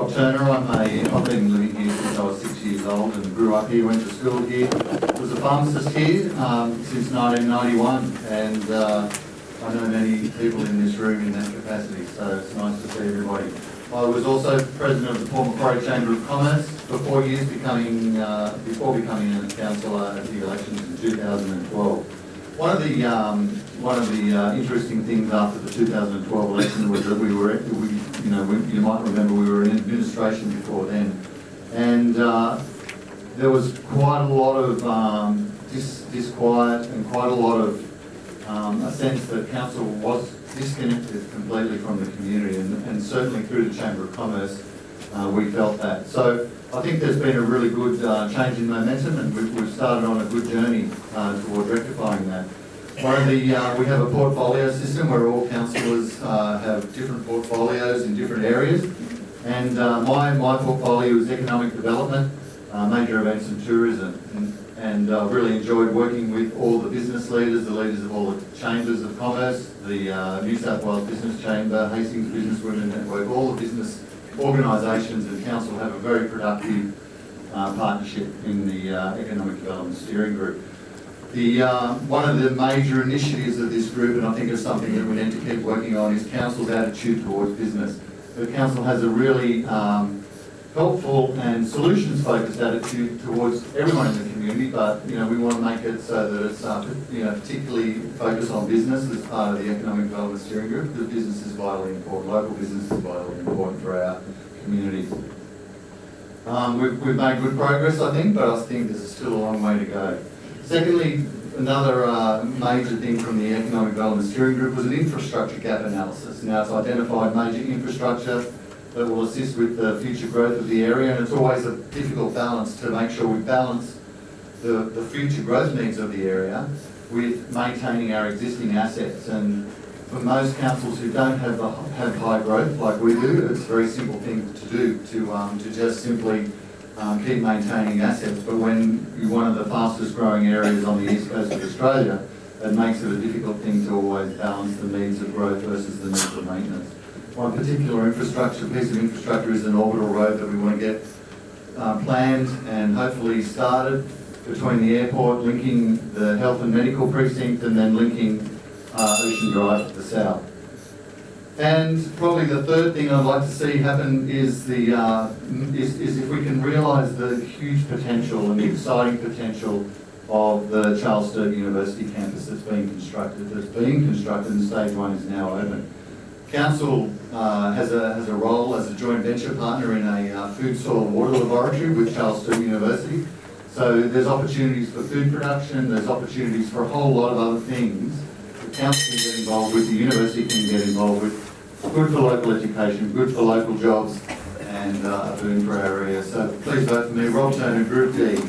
Rob Turner. I've been living here since I was 6 years old and grew up here, went to school here. Was a pharmacist here since 1991, and I know many people in this room in that capacity, so it's nice to see everybody. I was also president of the Port Macquarie Chamber of Commerce for 4 years, before becoming a councillor at the elections in 2012. One of the interesting things after the 2012 election was that you might remember we were in administration before then, and there was quite a lot of disquiet and quite a lot of a sense that council was disconnected completely from the community, and certainly through the Chamber of Commerce we felt that. So I think there's been a really good change in momentum, and we've started on a good journey towards rectifying that. We have a portfolio system where all councillors have different portfolios in different areas, and my portfolio is economic development, major events and tourism, and I've really enjoyed working with all the business leaders, the leaders of all the chambers of commerce, the New South Wales Business Chamber, Hastings Business Women Network. All the business organisations and council have a very productive partnership in the Economic Development Steering Group. One of the major initiatives of this group, and I think it's something that we need to keep working on, is council's attitude towards business. The council has a really helpful and solutions-focused attitude towards everyone in the community, but we want to make it so that it's particularly focused on business as part of the Economic Development Steering Group, because business is vitally important. Local business is vitally important for our communities. We've made good progress, I think, but I think there's still a long way to go. Secondly, another major thing from the Economic Development Steering Group was an infrastructure gap analysis. Now, it's identified major infrastructure that will assist with the future growth of the area, and it's always a difficult balance to make sure we balance the future growth needs of the area with maintaining our existing assets. And for most councils who don't have high growth like we do, it's a very simple thing to do to just simply keep maintaining assets. But when you're one of the fastest growing areas on the east coast of Australia, it makes it a difficult thing to always balance the needs of growth versus the needs of maintenance. One particular piece of infrastructure is an orbital road that we want to get planned and hopefully started between the airport, linking the health and medical precinct, and then linking Ocean Drive to the south. And probably the third thing I'd like to see happen is if we can realise the huge potential and the exciting potential of the Charles Sturt University campus that's being constructed, and stage one is now open. Council has a role as a joint venture partner in a food, soil and water laboratory with Charles Sturt University. So there's opportunities for food production, there's opportunities for a whole lot of other things. The council can get involved with, the university can get involved with. Good for local education, good for local jobs, and a boon for our area. So please vote for me, Rob Turner, Group D.